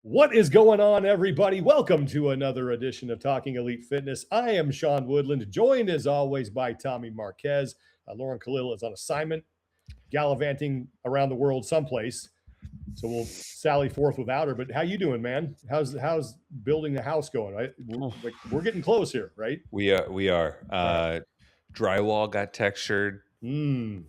What is going on, everybody? Welcome to another edition of Talking Elite Fitness. I am Sean Woodland, joined as always by Tommy Marquez. Lauren Khalil is on assignment, gallivanting around the world someplace. So we'll sally forth without her. But how you doing, man? How's building the house going? We're getting close here, right? We are. Right. Drywall got textured, Mm,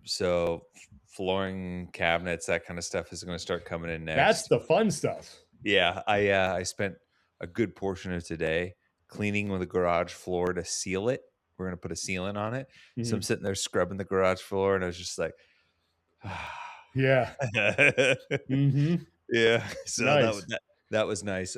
so flooring, cabinets, that kind of stuff is going to start coming in that's next. the fun stuff. Yeah, I spent a good portion of today cleaning with the garage floor to seal it. We're going to put a sealant on it. So I'm Mhm. sitting there scrubbing the garage floor, and I was just like, Yeah. Hmm. yeah. So Nice. that was nice.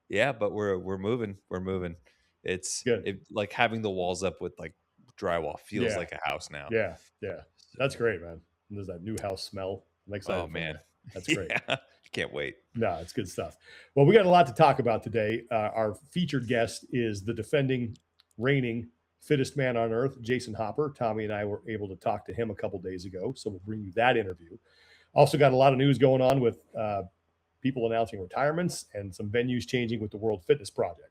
Yeah, but we're moving. We're moving. Good. Like having the walls up with like drywall feels Yeah. like a house now. Yeah. Yeah. That's So, great, man. And there's that new house smell. I'm oh excited for you. man, That's great. yeah, can't wait. No, it's good stuff. Well, we got a lot to talk about today. Our featured guest is the defending, reigning fittest man on earth, Jayson Hopper. Tommy and I were able to talk to him a couple days ago, so we'll bring you that interview. Also, got a lot of news going on with people announcing retirements and some venues changing with the World Fitness Project.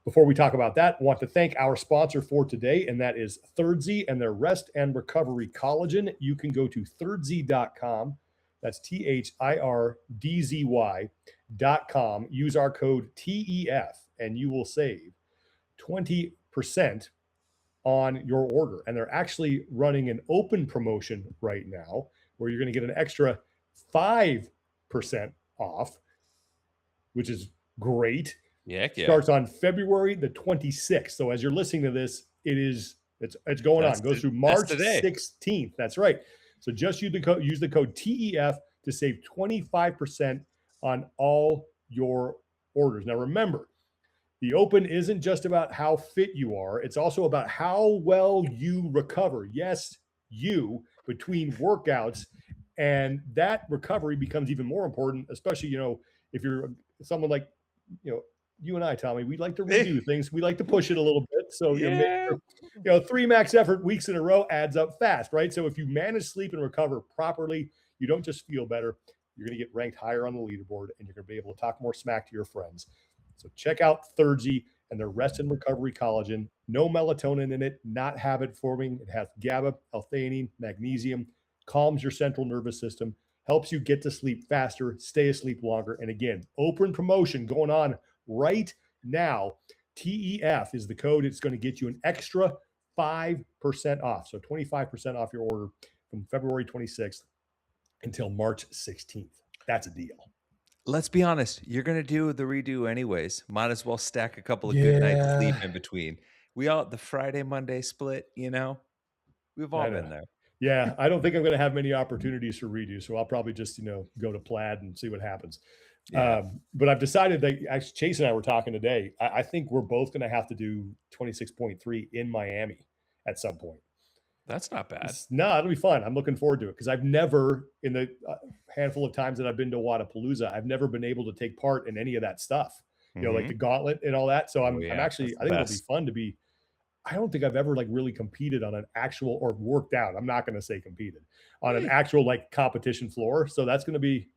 Before we talk about that, I want to thank our sponsor for today, and that is Thirdzy and their Rest and Recovery Collagen. You can go to thirdzy.com. That's THIRDZY.com. Use our code TEF, and you will save 20% on your order. And they're actually running an open promotion right now where you're going to get an extra 5% off, which is great. Heck yeah, Starts on February the 26th. So as you're listening to this, it's going on. It goes through that's March today. 16th. That's right. So just use the code TEF to save 25% on all your orders. Now remember, the open isn't just about how fit you are, it's also about how well you recover. Yes, you between workouts. And that recovery becomes even more important, especially, if you're someone like, you know, you and I, Tommy, we like to redo things. We like to push it a little bit. So, make Yeah. sure, 3 max effort weeks in a row adds up fast, right? So if you manage sleep and recover properly, you don't just feel better. You're going to get ranked higher on the leaderboard and you're going to be able to talk more smack to your friends. So check out Thirdzy and their Rest and Recovery Collagen. No melatonin in it, not habit forming. It has GABA, L-theanine, magnesium, calms your central nervous system, helps you get to sleep faster, stay asleep longer. And again, open promotion going on right now. TEF is the code. It's going to get you an extra 5% off. So 25% off your order from February 26th until March 16th. That's a deal. Let's be honest, you're gonna do the redo anyways. Might as well stack a couple of good nights sleep Yeah. in between. We all the Friday, Monday split, we've all I know. been there. Yeah, I don't think I'm going to have many opportunities for redo, so I'll probably just go to plaid and see what happens. Yeah, But I've decided that actually Chase and I were talking today. I think we're both going to have to do 26.3 in Miami at some point. that's not bad. No, it'll be fun. I'm looking forward to it because I've never, in the handful of times that I've been to Wadapalooza, I've never been able to take part in any of that stuff. Like the Mhm. gauntlet and all that. So Oh, I'm yeah, actually, that's I the think it'll be best. fun to be. I don't think I've ever like really competed on an actual or worked out. I'm not going to say competed on an Eh, actual like competition floor. So that's going to be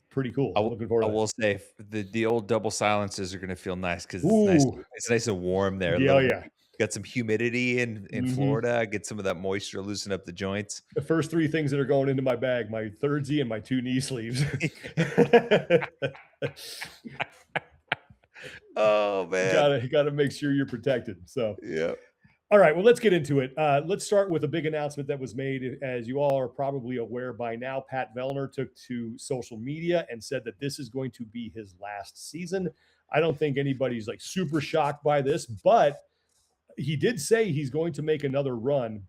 pretty cool. I I'm will looking forward I to will say the old double silences are gonna feel nice because that. Ooh, it's nice and warm there, a yeah, oh, little yeah. got some humidity in Hmm. Florida, get some of that moisture, loosen up the joints. The first three things that are going into my bag: my Thirdzy and my two knee sleeves. Oh, man. Gotta make sure you're protected. So Yeah. all right, well, let's get into it. Let's start with a big announcement that was made. As you all are probably aware by now, Pat Vellner took to social media and said that this is going to be his last season. I don't think anybody's like super shocked by this, but he did say he's going to make another run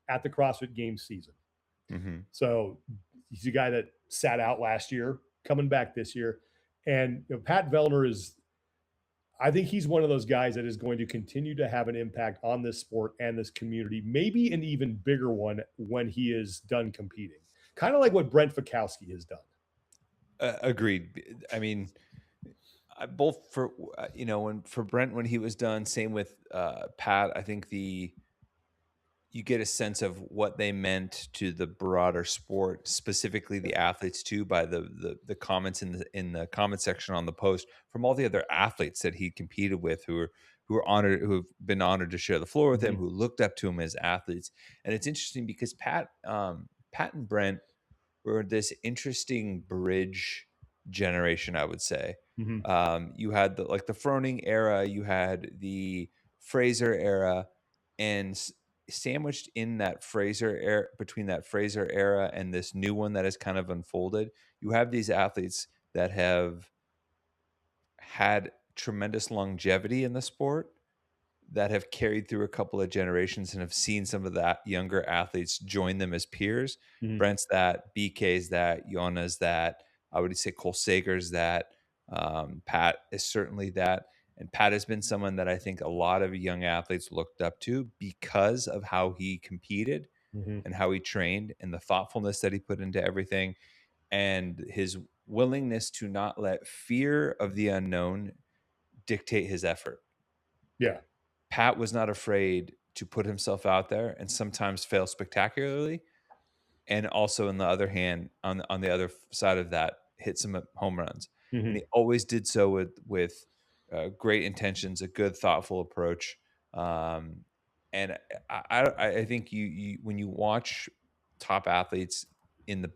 at the CrossFit Games season. Mhm. So he's a guy that sat out last year, coming back this year. And Pat Vellner is, I think he's one of those guys that is going to continue to have an impact on this sport and this community, maybe an even bigger one when he is done competing. Kind of like what Brent Fikowski has done. Agreed. I mean, both for when for Brent when he was done, same with Pat. I think you get a sense of what they meant to the broader sport, specifically the athletes too, by the comments in the comment section on the post from all the other athletes that he competed with, who are honored, who have been honored to share the floor with him, Mhm. who looked up to him as athletes. And it's interesting because Pat and Brent were this interesting bridge generation, I would say. Mhm. You had the Froning era, you had the Fraser era, and sandwiched in that Fraser era, between that Fraser era and this new one that has kind of unfolded, you have these athletes that have had tremendous longevity in the sport, that have carried through a couple of generations and have seen some of that younger athletes join them as peers. Mhm. Brent's that, BK's that, Yona's that. I would say Cole Sager's that. Pat is certainly that. And Pat has been someone that I think a lot of young athletes looked up to because of how he competed Mhm. and how he trained and the thoughtfulness that he put into everything and his willingness to not let fear of the unknown dictate his effort. Yeah. Pat was not afraid to put himself out there and sometimes fail spectacularly. And also, on the other hand, on the other side of that, hit some home runs. And Mhm. he always did so with great intentions, a good, thoughtful approach. Um, and I think you when you watch top athletes in the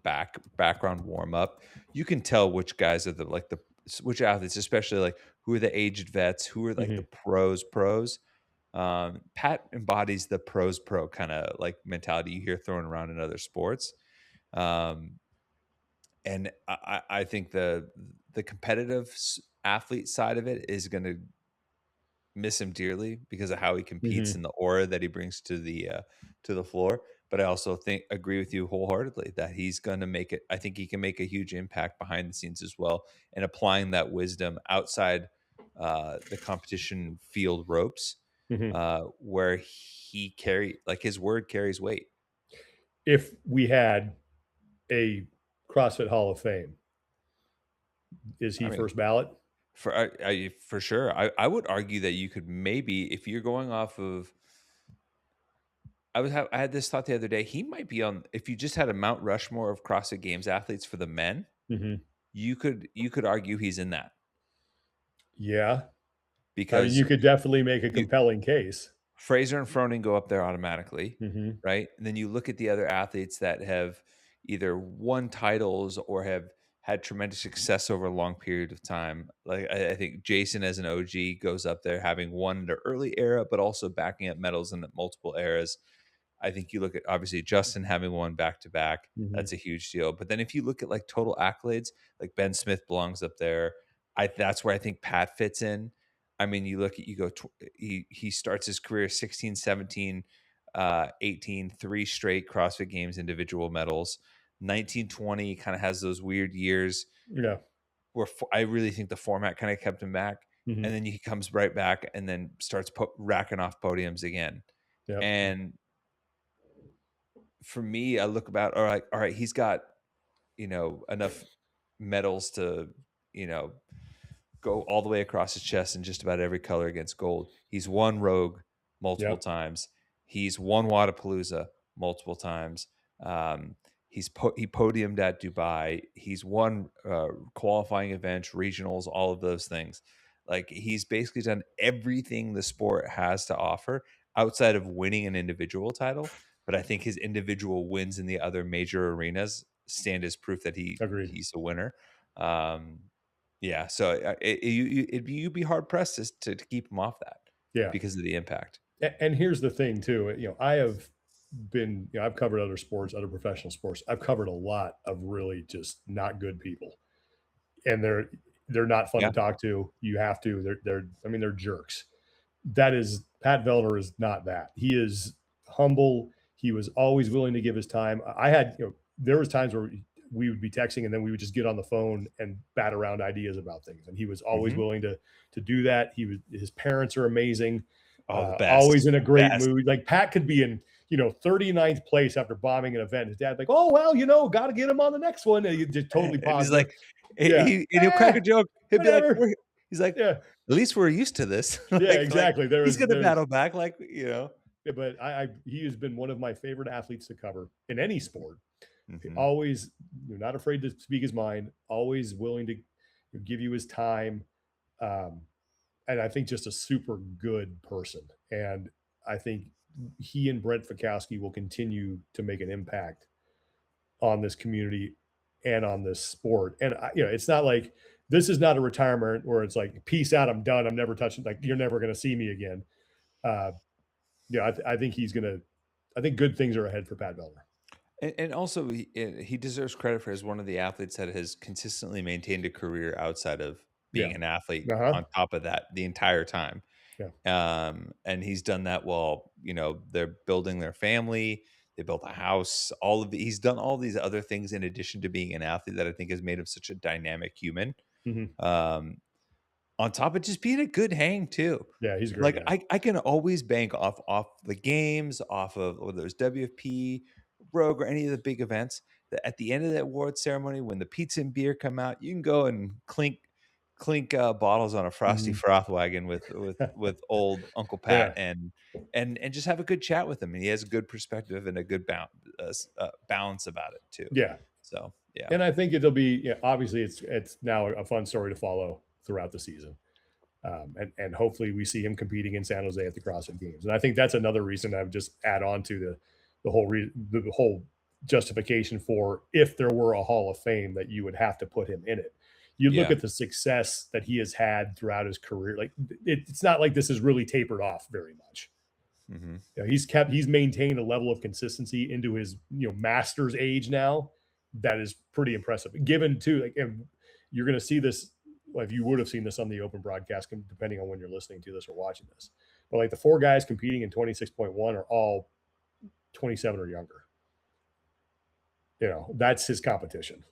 background warm up, you can tell which guys are the which athletes, especially like who are the aged vets, who are like the Mhm. pros. Pat embodies the pros pro kind of like mentality you hear thrown around in other sports. Um, and I think the competitive athlete side of it is going to miss him dearly because of how he competes Mhm. and the aura that he brings to the floor. But I also agree with you wholeheartedly that he's going to make it. I think he can make a huge impact behind the scenes as well, and applying that wisdom outside the competition field ropes, Mhm. where he carry like his word carries weight. If we had a CrossFit Hall of Fame, is he I mean, first ballot? for sure, I would argue that you could maybe if you're going off of I had this thought the other day. He might be on if you just had a Mount Rushmore of CrossFit Games athletes for the men, Mhm. you could argue he's in that Yeah. I mean, because you could definitely make a you compelling case. Fraser and Froning go up there automatically, Mhm. right? And then you look at the other athletes that have either won titles or have had tremendous success over a long period of time. Like I think Jayson as an OG goes up there having won in the early era, but also backing up medals in multiple eras. I think you look at obviously Justin having won back to back. Mhm. That's a huge deal. But then if you look at like total accolades, like Ben Smith belongs up there. That's where I think Pat fits in. I mean, you look at you go he starts his career 16, 17, 18, three straight CrossFit Games individual medals. 1920 kind of has those weird years Yeah. where I really think the format kind of kept him back. And Mhm. then he comes right back and then starts racking off podiums again. Yep. And for me, I look about all right, he's got, enough medals to, you know, go all the way across his chest in just about every color against gold. He's won Rogue multiple Yep. times. He's won Wadapalooza multiple times. Um, he podiumed at Dubai. He's won qualifying events, regionals, all of those things. Like he's basically done everything the sport has to offer outside of winning an individual title. But I think his individual wins in the other major arenas stand as proof that Agreed. he's a winner. Um, yeah, so you'd be hard pressed to keep him off that Yeah. because of the impact. And here's the thing too, I have been, I've covered other sports, other professional sports. I've covered a lot of really just not good people. And they're not fun to Yeah. talk to. You have to. They're I mean, they're jerks. That is Pat Vellner is not that. He is humble. He was always willing to give his time. I had, there was times where we would be texting and then we would just get on the phone and bat around ideas about things. And he was always Mhm. willing to do that. His parents are amazing. Oh, the Always best, in a great best. mood. Like Pat could be in, 39th place after bombing an event. His dad's like, oh, well, got to get him on the next one. And he's just totally And he's like positive. Yeah. he'll crack a joke. He'll be like, Whatever. he's like, Yeah. "At least we're used to this." Yeah, Like exactly. he's gonna battle back, like, you know? Yeah, but he has been one of my favorite athletes to cover in any sport. Mm-hmm. Always, not afraid to speak his mind. Always willing to give you his time, and I think just a super good person. And I think he and Brent Fikowski will continue to make an impact on this community and on this sport. And it's not like this is not a retirement where it's like peace out, I'm done, I'm never touching. Like you're never going to see me again. Uh, I think he's going to. I think good things are ahead for Pat Vellner. And also, he deserves credit for as one of the athletes that has consistently maintained a career outside of Yeah. being an athlete. Uh huh. On top of that, the entire time, Yeah. and he's done that while they're building their family. They built a house. He's done all these other things in addition to being an athlete that I think has made him such a dynamic human. Mm-hmm. Um, on top of just being a good hang too. Yeah, he's a great Like guy. I can always bank off the games, off of whether it's WFP, Rogue, or any of the big events. That at the end of that award ceremony, when the pizza and beer come out, you can go and clink bottles on a frosty Mm-hmm. froth wagon with old Uncle Pat Yeah. and just have a good chat with him. And he has a good perspective and a good balance about it too. Yeah. So yeah, And I think it'll be, obviously it's now a fun story to follow throughout the season. And hopefully we see him competing in San Jose at the CrossFit Games. And I think that's another reason I would just add on to the whole justification for if there were a Hall of Fame that you would have to put him in it. You look yeah, at the success that he has had throughout his career. Like it's not like this has really tapered off very much. hmm He's maintained a level of consistency into his master's age now that is pretty impressive. Given to like, and you're going to see this. Well, if you would have seen this on the open broadcast, depending on when you're listening to this or watching this, but like the four guys competing in 26.1 are all 27 or younger. That's his competition,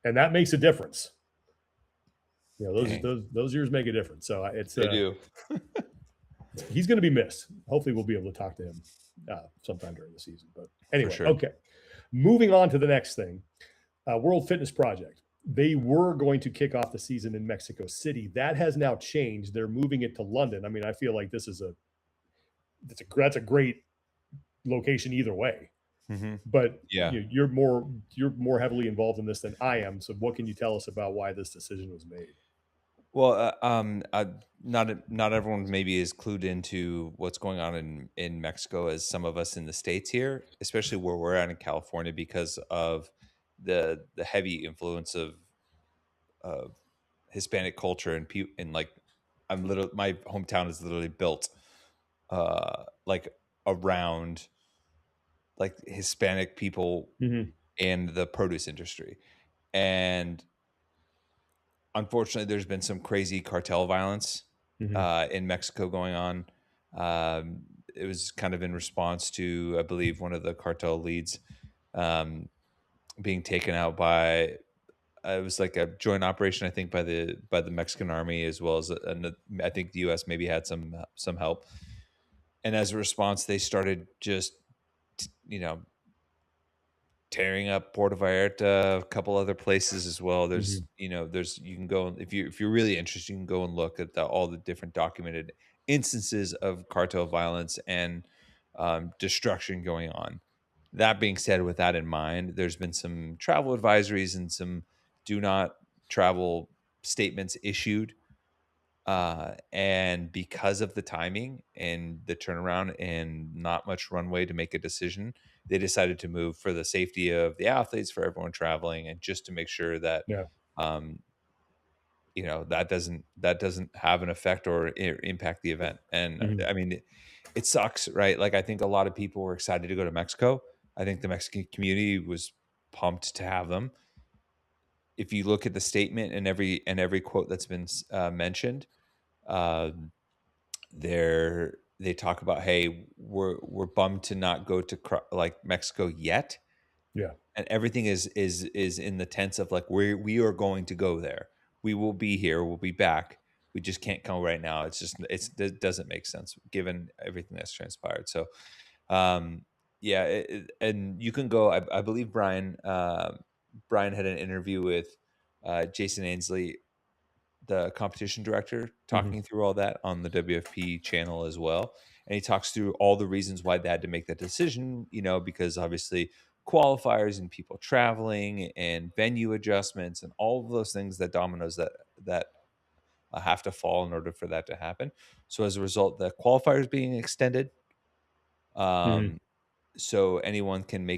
and that makes a difference. dang, Those years make a difference. So they do. he's going to be missed. Hopefully, we'll be able to talk to him sometime during the season. But For anyway, sure. okay. Moving on to the next thing, World Fitness Project. They were going to kick off the season in Mexico City. That has now changed. They're moving it to London. I mean, I feel like that's a great location either way. hmm But Yeah. you're more heavily involved in this than I am. So what can you tell us about why this decision was made? Well, not everyone maybe is clued into what's going on in Mexico as some of us in the States here, especially where we're at in California, because of the heavy influence of Hispanic culture and like my hometown is literally built like around like Hispanic people Mm-hmm. and the produce industry, and unfortunately, there's been some crazy cartel violence Mm-hmm. in Mexico going on. It was kind of in response to, I believe, one of the cartel leads um, being taken out by. It was like a joint operation, I think, by the Mexican army as well as, I think the U.S. maybe had some help. And as a response, they started just, you know, tearing up Puerto Vallarta, a couple other places as well. Mm-hmm. There's you can go if you're really interested, you can go and look at all the different documented instances of cartel violence and destruction going on. That being said, with that in mind, there's been some travel advisories and some do not travel statements issued. And because of the timing and the turnaround and not much runway to make a decision, they decided to move for the safety of the athletes, for everyone traveling, and just to make sure that Yeah. um, that doesn't have an effect or impact the event. And Mm-hmm. I mean, it sucks, right? Like I think a lot of people were excited to go to Mexico. I think the Mexican community was pumped to have them. If you look at the statement and every quote that's been mentioned, um, they talk about, hey, we're bummed to not go to like Mexico yet, Yeah. and everything is in the tense of like we are going to go there. We will be here. We'll be back. We just can't come right now. It doesn't make sense given everything that's transpired. So, um, yeah, and you can go. I believe Brian had an interview with Jason Ainsley the competition director talking through all that on the WFP channel as well. And he talks through all the reasons why they had to make that decision, because obviously qualifiers and people traveling and venue adjustments and all of those things that dominoes that have to fall in order for that to happen. So as a result, the qualifiers being extended, Mm-hmm. so anyone can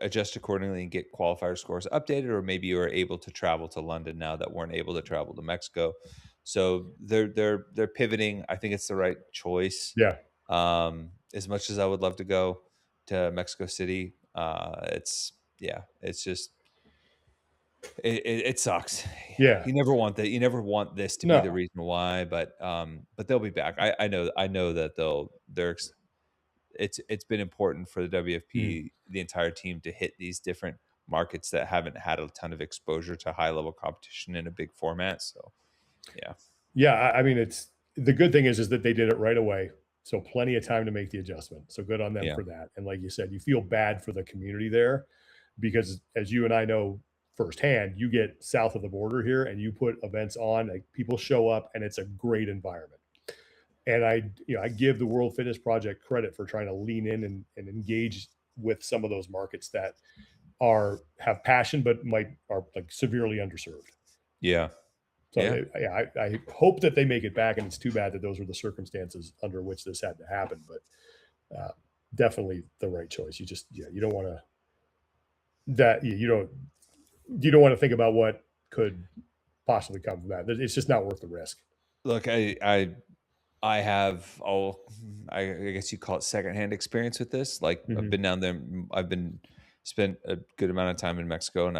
adjust accordingly and get qualifier scores updated, or maybe you are able to travel to London now that weren't able to travel to Mexico. So they're pivoting. I think it's the right choice. Yeah. As much as I would love to go to Mexico City, it's just it sucks. Yeah. You never want that. You never want this to be the No. reason why, but they'll be back. I know that it's been important for the Mhm. WFP, the entire team, to hit these different markets that haven't had a ton of exposure to high level competition in a big format. So yeah. Yeah. I mean, it's the good thing is that they did it right away. So plenty of time to make the adjustment. So good on them Yeah. for that. And like you said, you feel bad for the community there because as you and I know firsthand, you get south of the border here and you put events on, like people show up and it's a great environment. And I give the World Fitness Project credit for trying to lean in and engage with some of those markets that have passion but are like severely underserved. Yeah. So Yeah. I hope that they make it back, and it's too bad that those were the circumstances under which this had to happen. But definitely the right choice. You don't want to you don't want to think about what could possibly come from that. It's just not worth the risk. Look, I have I guess you call it secondhand experience with this. Like I've Mm-hmm. been down there. I've been spent a good amount of time in Mexico, and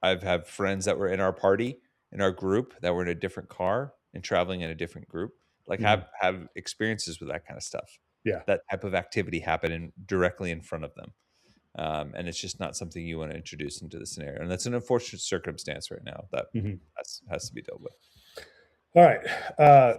I've had friends that were in our party, in our group, that were in a different car and traveling in a different group. Like Mm-hmm. have experiences with that kind of stuff. Yeah. That type of activity happening directly in front of them, and it's just not something you want to introduce into the scenario. And that's an unfortunate circumstance right now that Mm-hmm. has to be dealt with. All right.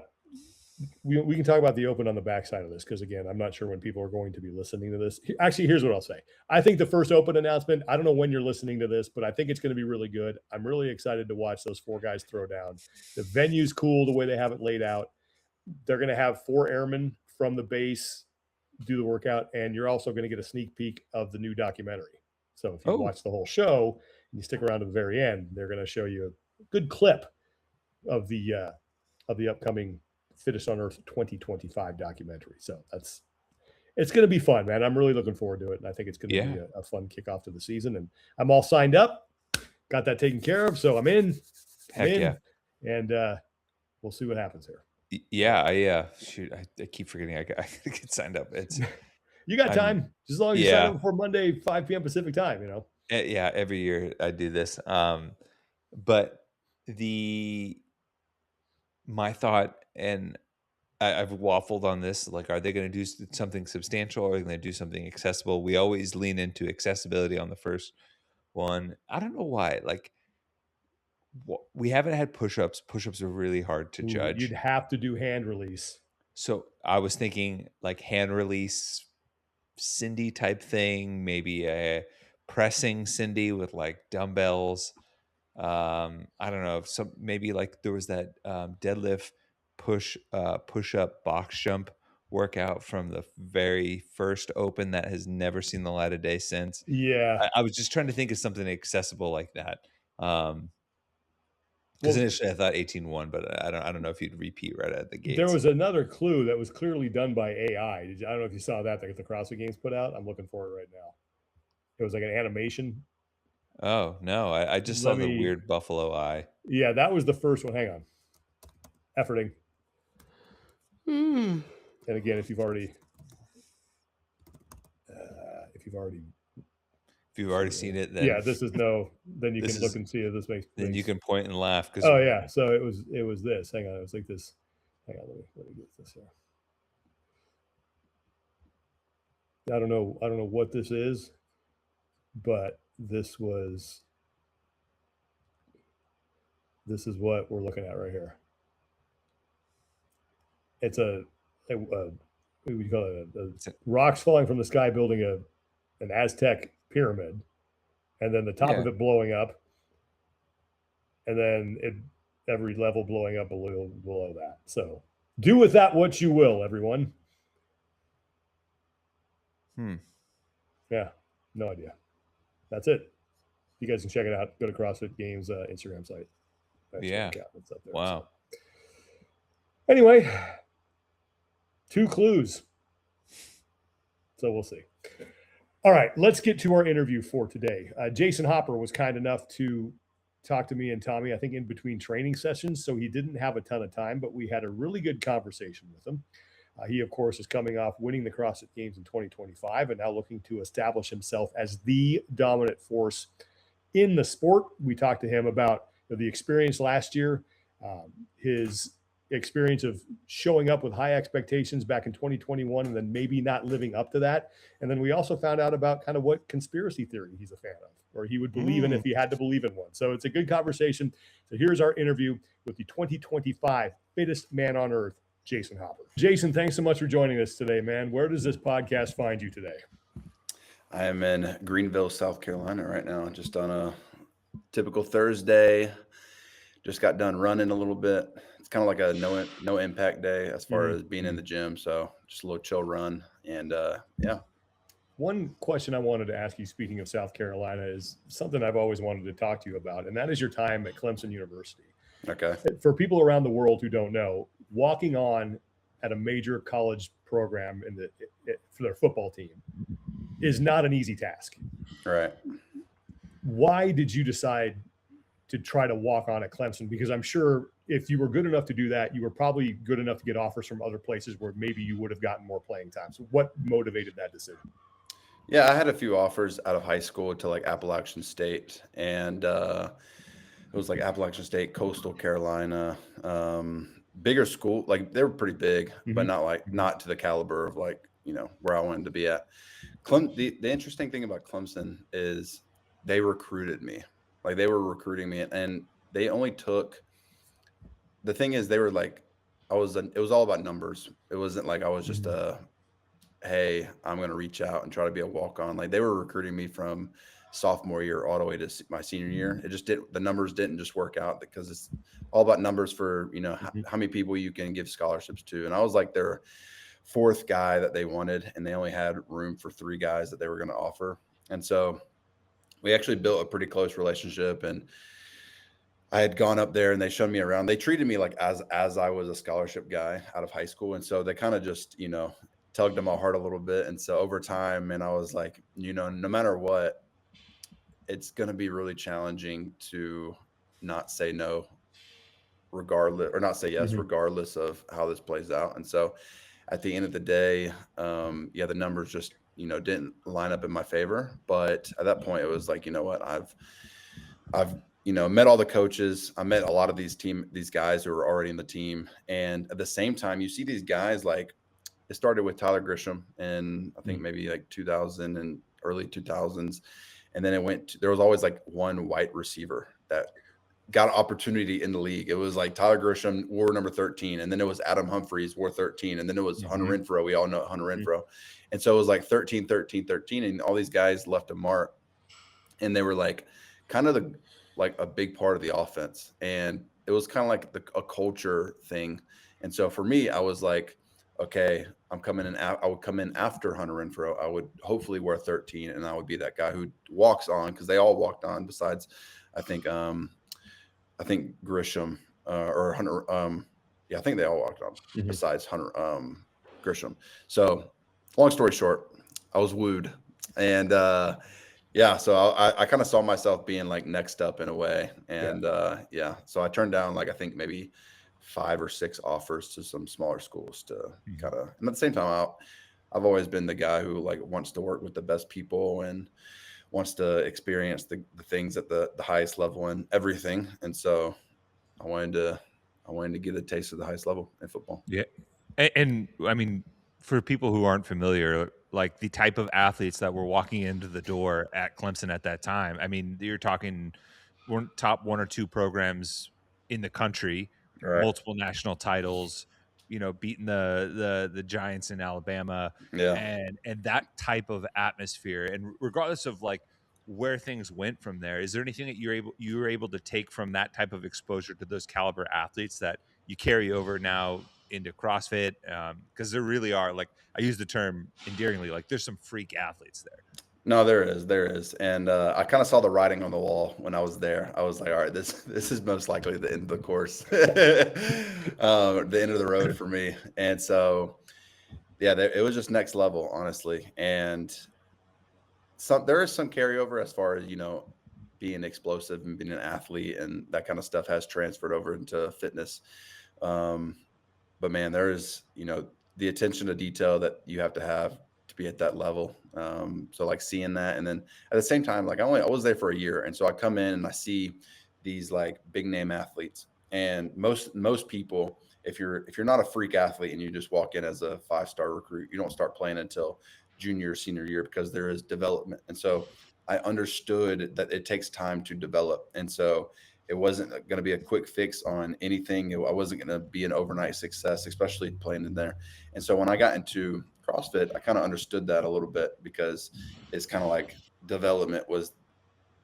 We can talk about the open on the backside of this because again, I'm not sure when people are going to be listening to this. Actually, here's what I'll say. I think the first open announcement, I don't know when you're listening to this, but I think it's going to be really good. I'm really excited to watch those four guys throw down. The venue's cool the way they have it laid out. They're going to have four airmen from the base do the workout, and you're also going to get a sneak peek of the new documentary. So if you Oh, watch the whole show and you stick around to the very end, they're going to show you a good clip of the upcoming Fittest on Earth 2025 documentary. So it's going to be fun, man. I'm really looking forward to it, and I think it's going to be yeah. a fun kickoff to the season. And I'm all signed up, got that taken care of, so I'm in, Heck yeah. and we'll see what happens here. Yeah, shoot, I keep forgetting I gotta get signed up. You got I'm time, just as long as you sign yeah, up before Monday, 5 p.m. Pacific time. yeah, every year I do this. But the my thought, and I've waffled on this, like, are they going to do something substantial, or are they going to do something accessible? We always lean into accessibility on the first one. I don't know why. Like, we haven't had push-ups. Push-ups are really hard to Ooh, judge. you'd have to do hand release. So I was thinking like hand release Cindy type thing, maybe a pressing Cindy with like dumbbells. I don't know, some maybe like there was that deadlift push up box jump workout from the very first open that has never seen the light of day since. Yeah. I was just trying to think of something accessible like that. Because Well, initially I thought 18-1, but I don't know if you'd repeat right at the there gates. was another clue that was clearly done by AI. I don't know if you saw that the CrossFit Games put out. I'm looking for it right now. It was like an animation. Oh no, I just saw Let the me. weird buffalo eye. Yeah, that was the first one. Hang on. Efforting. And again, if you've already, If you've already seen it, yeah, then this is no. Then you this can look is and see if this makes. then you can point and laugh because Oh yeah, so it was this. Hang on, it was like this. Hang on, let me get this here. I don't know what this is, but this is what we're looking at right here. It's what would you call it? Rocks falling from the sky, building an Aztec pyramid, and then the top yeah. of it blowing up, and then every level blowing up below that. So do with that what you will, everyone. Yeah, no idea. That's it. You guys can check it out. Go to CrossFit Games Instagram site. Yeah. What's up there. Wow. So. Anyway, 2 clues. So we'll see. All right, let's get to our interview for today. Jayson Hopper was kind enough to talk to me and Tommy, I think, in between training sessions. So he didn't have a ton of time, but we had a really good conversation with him. He, of course, is coming off winning the CrossFit Games in 2025 and now looking to establish himself as the dominant force in the sport. We talked to him about the experience last year, his experience of showing up with high expectations back in 2021 and then maybe not living up to that. And then we also found out about kind of what conspiracy theory he's a fan of, or he would believe in if he had to believe in one. So it's a good conversation. So here's our interview with the 2025 fittest man on earth, Jayson Hopper. Jayson, thanks so much for joining us today, man. Where does this podcast find you today? I am in Greenville, South Carolina right now, just on a typical Thursday. Just got done running a little bit. It's kind of like a no impact day as far as being in the gym. So just a little chill run. And yeah. One question I wanted to ask you, speaking of South Carolina, is something I've always wanted to talk to you about, and that is your time at Clemson University. Okay. For people around the world who don't know, walking on at a major college program for their football team is not an easy task. Right. Why did you decide to try to walk on at Clemson? Because I'm sure if you were good enough to do that, you were probably good enough to get offers from other places where maybe you would have gotten more playing time. So what motivated that decision? Yeah, I had a few offers out of high school to like Appalachian State, and it was like Appalachian State, Coastal Carolina, bigger school. Like they were pretty big, but not to the caliber of like, where I wanted to be at. The interesting thing about Clemson is they recruited me. Like they were recruiting me, and they only took. The thing is, they were like, it was all about numbers. It wasn't like I was just hey, I'm going to reach out and try to be a walk-on. Like they were recruiting me from sophomore year all the way to my senior year. It just the numbers didn't just work out because it's all about numbers for, how many people you can give scholarships to. And I was like their 4th guy that they wanted, and they only had room for 3 guys that they were going to offer. And so we actually built a pretty close relationship, and I had gone up there and they showed me around. They treated me like as I was a scholarship guy out of high school. And so they kind of just, tugged at my heart a little bit. And so over time, and I was like, no matter what, it's going to be really challenging to not say no regardless, or not say yes, regardless of how this plays out. And so at the end of the day, the numbers just, didn't line up in my favor. But at that point it was like, you know what, I've met all the coaches. I met a lot of these guys who were already in the team. And at the same time, you see these guys, like it started with Tyler Grisham in I think maybe like 2000 and early 2000s. And then there was always like one white receiver that got an opportunity in the league. It was like Tyler Grisham wore number 13. And then it was Adam Humphries wore 13. And then it was Hunter Renfro. We all know Hunter Renfro. And so it was like 13, 13, 13. And all these guys left a mark. And they were like kind of a big part of the offense. And it was kind of like a culture thing. And so for me, I was like, okay, I'm coming in. I would come in after Hunter Renfro. I would hopefully wear 13, and I would be that guy who walks on, because they all walked on. Besides, I think Grisham or Hunter. I think they all walked on. Besides Hunter Grisham. So, long story short, I was wooed, and so I kind of saw myself being like next up in a way, and so I turned down like I think maybe 5 or 6 offers to some smaller schools to kind of, and at the same time, I've always been the guy who like wants to work with the best people and wants to experience the things at the highest level and everything. And so I wanted to get a taste of the highest level in football. Yeah. And I mean, for people who aren't familiar, like the type of athletes that were walking into the door at Clemson at that time, I mean, you're talking top 1 or 2 programs in the country, Right. multiple national titles, beating the Giants in Alabama, Yeah. and that type of atmosphere. And regardless of like where things went from there. Is there anything that you were able to take from that type of exposure to those caliber athletes that you carry over now into CrossFit? Because there really are, like, I use the term endearingly, like there's some freak athletes there. No, there is, and I kind of saw the writing on the wall when I was there. I was like, all right, this is most likely the end of the course, the end of the road for me. And so, yeah, it was just next level, honestly. And there is some carryover as far as, being explosive and being an athlete, and that kind of stuff has transferred over into fitness. But man, there is, the attention to detail that you have to be at that level. So like seeing that, and then at the same time, like I was there for a year, and so I come in and I see these like big name athletes, and most people, if you're not a freak athlete and you just walk in as a 5-star recruit, you don't start playing until junior or senior year, because there is development. And so I understood that it takes time to develop, and so it wasn't going to be a quick fix on anything. I wasn't going to be an overnight success, especially playing in there. And so when I got into CrossFit, I kind of understood that a little bit, because it's kind of like development was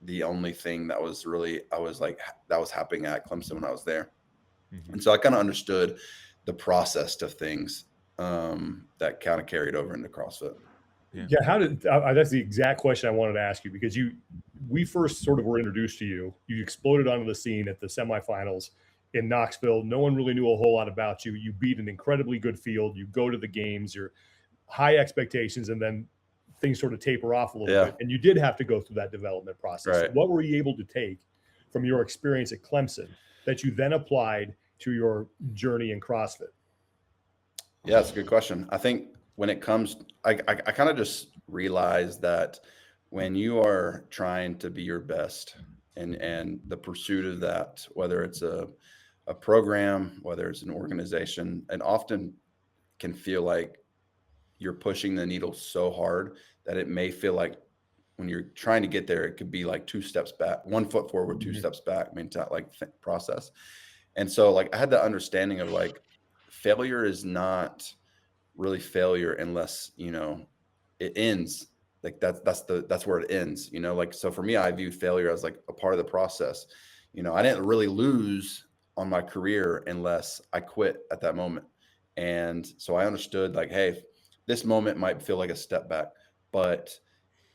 the only thing that was really, that was happening at Clemson when I was there. Mm-hmm. And so I kind of understood the process of things that kind of carried over into CrossFit. Yeah. How did that's the exact question I wanted to ask you, because we first sort of were introduced to you. You exploded onto the scene at the semifinals in Knoxville. No one really knew a whole lot about you. You beat an incredibly good field. You go to the games, you're high expectations, and then things sort of taper off a little bit. And you did have to go through that development process. Right. What were you able to take from your experience at Clemson that you then applied to your journey in CrossFit? Yeah, that's a good question. I think when it comes, I kind of just realized that when you are trying to be your best, and the pursuit of that, whether it's a program, whether it's an organization, and often can feel like you're pushing the needle so hard that it may feel like when you're trying to get there, it could be like 2 steps back, 1 foot forward, 2 steps back, process. And so like I had the understanding of like failure is not really failure unless, it ends. Like that's where it ends, like, so for me, I viewed failure as like a part of the process. I didn't really lose on my career unless I quit at that moment. And so I understood like, hey, this moment might feel like a step back, but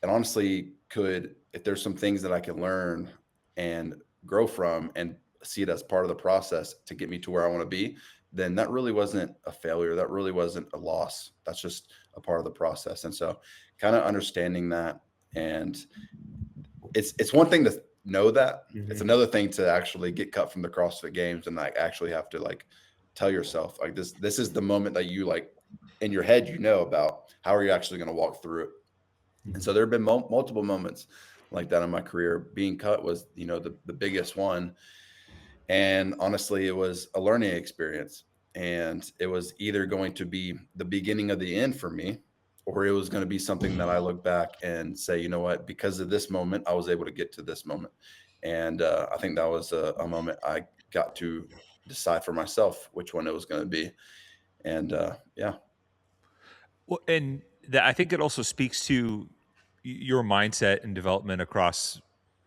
it honestly could, if there's some things that I can learn and grow from and see it as part of the process to get me to where I want to be, then that really wasn't a failure. That really wasn't a loss. That's just a part of the process. And so kind of understanding that, and it's one thing to know that. It's another thing to actually get cut from the CrossFit Games and like actually have to like tell yourself like this is the moment that you like in your head, about how are you actually going to walk through it. And so there have been multiple moments like that in my career. Being cut was, the biggest one. And honestly, it was a learning experience, and it was either going to be the beginning of the end for me, or it was going to be something that I look back and say, you know what, because of this moment, I was able to get to this moment. And I think that was a moment I got to decide for myself which one it was going to be. And yeah. Well, and I think it also speaks to your mindset and development across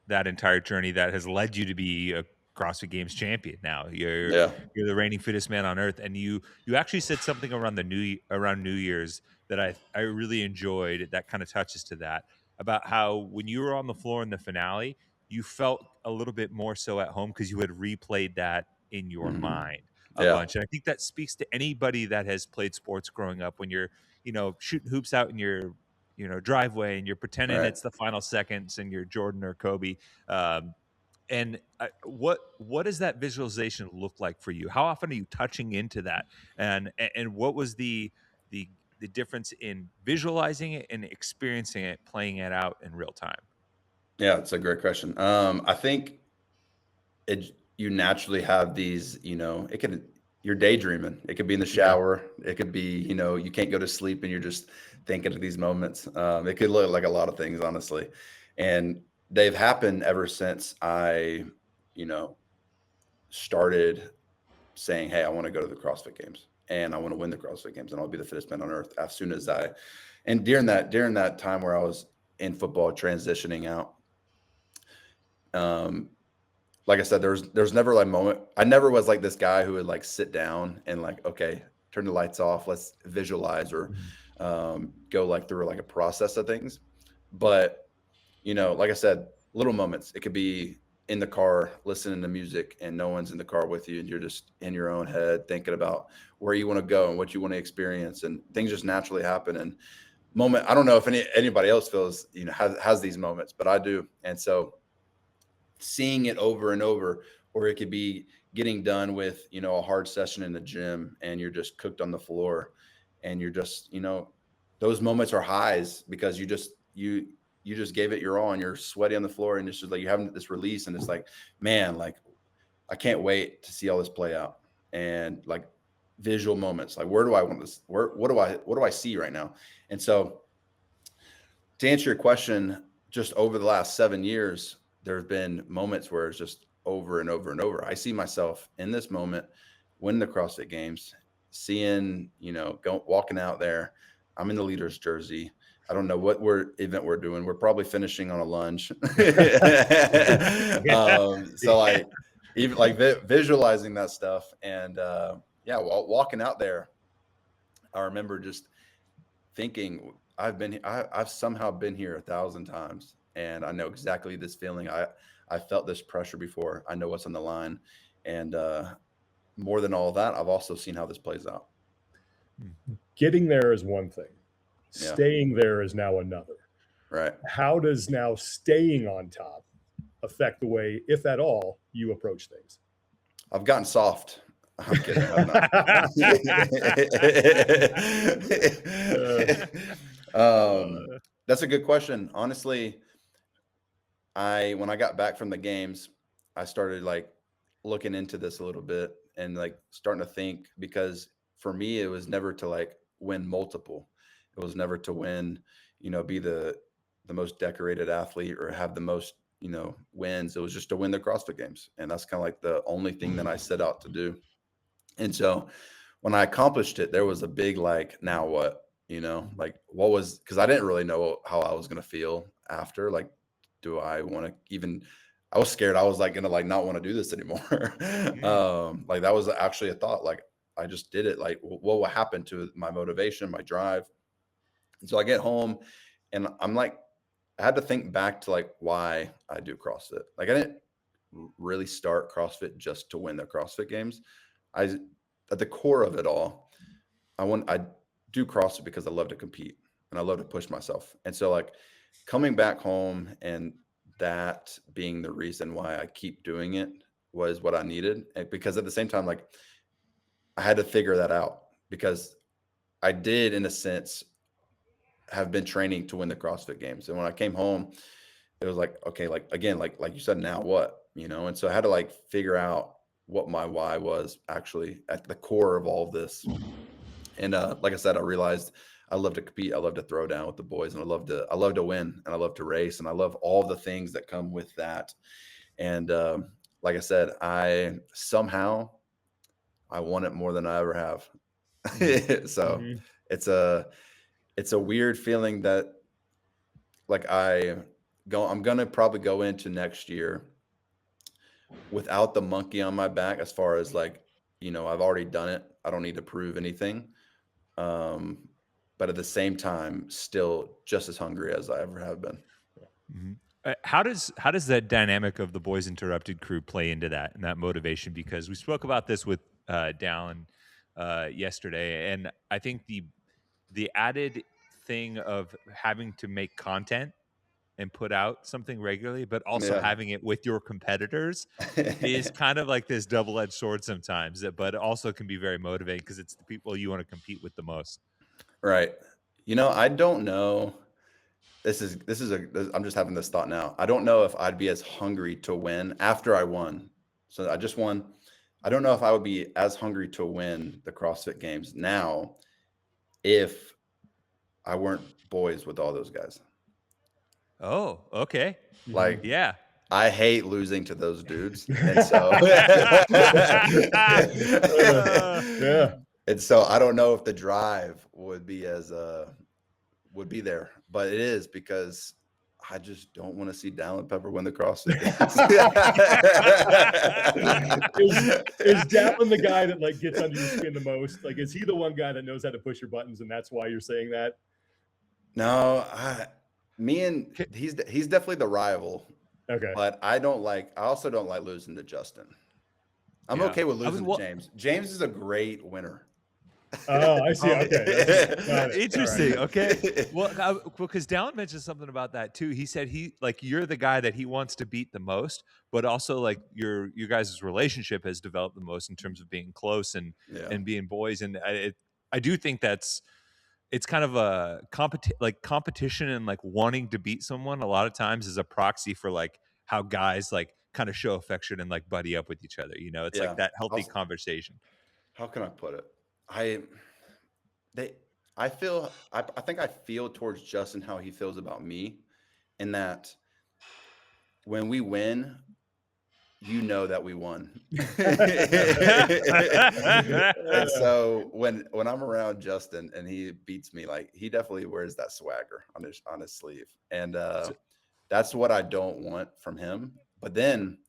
that entire journey that has led you to be a CrossFit Games champion. Now you're the reigning fittest man on earth, and you actually said something around New Year's that I really enjoyed. That kind of touches to that, about how when you were on the floor in the finale, you felt a little bit more so at home because you had replayed that in your mind a bunch. And I think that speaks to anybody that has played sports growing up. When you're shooting hoops out in your driveway and you're pretending it's the final seconds and you're Jordan or Kobe. And what does that visualization look like for you? How often are you touching into that? And what was the difference in visualizing it and experiencing it, playing it out in real time? Yeah, it's a great question. I think you naturally have these, you're daydreaming. It could be in the shower. It could be, you can't go to sleep and you're just thinking of these moments. It could look like a lot of things, honestly. And they've happened ever since I, started saying, hey, I want to go to the CrossFit Games and I want to win the CrossFit Games and I'll be the fittest man on earth as soon as and during that time where I was in football transitioning out, Like I said, there's never like moment. I never was like this guy who would like sit down and like, okay, turn the lights off, let's visualize or go like through like a process of things. But like I said, little moments. It could be in the car listening to music and no one's in the car with you and you're just in your own head thinking about where you want to go and what you want to experience, and things just naturally happen. And I don't know if anybody else feels has these moments, but I do. And so seeing it over and over, or it could be getting done with a hard session in the gym and you're just cooked on the floor and you're just those moments are highs because you just gave it your all and you're sweaty on the floor and it's just like you're having this release and it's like, man, like I can't wait to see all this play out. And like visual moments, like where do I want this, what do I see right now? And so to answer your question, just over the last 7 years, there have been moments where it's just over and over and over. I see myself in this moment, winning the CrossFit Games, seeing, walking out there. I'm in the leader's jersey. I don't know what event we're doing. We're probably finishing on a lunge. So like, even like visualizing that stuff and walking out there, I remember just thinking, I've somehow been here 1,000 times. And I know exactly this feeling. I felt this pressure before. I know what's on the line. And more than all that, I've also seen how this plays out. Getting there is one thing. Staying there is now another. Right. How does now staying on top affect the way, if at all, you approach things? I've gotten soft. I'm kidding. That's a good question. Honestly, when I got back from the games, I started like looking into this a little bit and like starting to think, because for me, it was never to like win multiple. It was never to win, be the most decorated athlete or have the most, wins. It was just to win the CrossFit Games. And that's kind of like the only thing that I set out to do. And so when I accomplished it, there was a big, like, now what, like what was, because I didn't really know how I was going to feel after. Like, do I want to even, I was scared. I was like, going to like not want to do this anymore. Like that was actually a thought. Like I just did it. Like what will happen to my motivation, my drive? And so I get home and I'm like, I had to think back to like why I do CrossFit. Like I didn't really start CrossFit just to win the CrossFit Games. At the core of it all, I do CrossFit because I love to compete and I love to push myself. And so like coming back home and that being the reason why I keep doing it was what I needed. And because at the same time, like I had to figure that out, because I did, in a sense, have been training to win the CrossFit Games. And when I came home, it was like, okay, like, again, like you said, now what, and so I had to like figure out what my why was actually at the core of all of this. And like I said, I realized I love to compete. I love to throw down with the boys, and I love to win, and I love to race, and I love all the things that come with that. And like I said, I want it more than I ever have. So it's a weird feeling that like I'm going to probably go into next year without the monkey on my back, as far as like, I've already done it. I don't need to prove anything. But at the same time, still just as hungry as I ever have been. How does that dynamic of the Boys Interrupted crew play into that and that motivation? Because we spoke about this with Dallin yesterday, and I think the added thing of having to make content and put out something regularly, but also having it with your competitors is kind of like this double-edged sword sometimes, but it also can be very motivating because it's the people you want to compete with the most. Right. I don't know. I'm just having this thought now. I don't know if I'd be as hungry to win after I won. So I just won. I don't know if I would be as hungry to win the CrossFit Games now if I weren't boys with all those guys. Oh, okay. Like, yeah. I hate losing to those dudes. And so, and so I don't know if the drive would be there, but it is, because I just don't want to see Dallin Pepper win the CrossFit is Dallin the guy that like gets under your skin the most? Like, is he the one guy that knows how to push your buttons, and that's why you're saying that? No, he's definitely the rival. Okay. But I also don't like losing to Justin. I'm okay with losing to James. James is a great winner. Oh, I see. Okay. Got it. Interesting. Okay. Well, because Dallin mentioned something about that too. He said you're the guy that he wants to beat the most, but also like your guys' relationship has developed the most in terms of being close and being boys. And I do think it's kind of a competition and like wanting to beat someone a lot of times is a proxy for like how guys like kind of show affection and like buddy up with each other. You know, it's like that healthy conversation. How can I put it? I think I feel towards Justin how he feels about me, in that when we win, you know that we won. And so when I'm around Justin and he beats me, like he definitely wears that swagger on his sleeve. And that's what I don't want from him. But then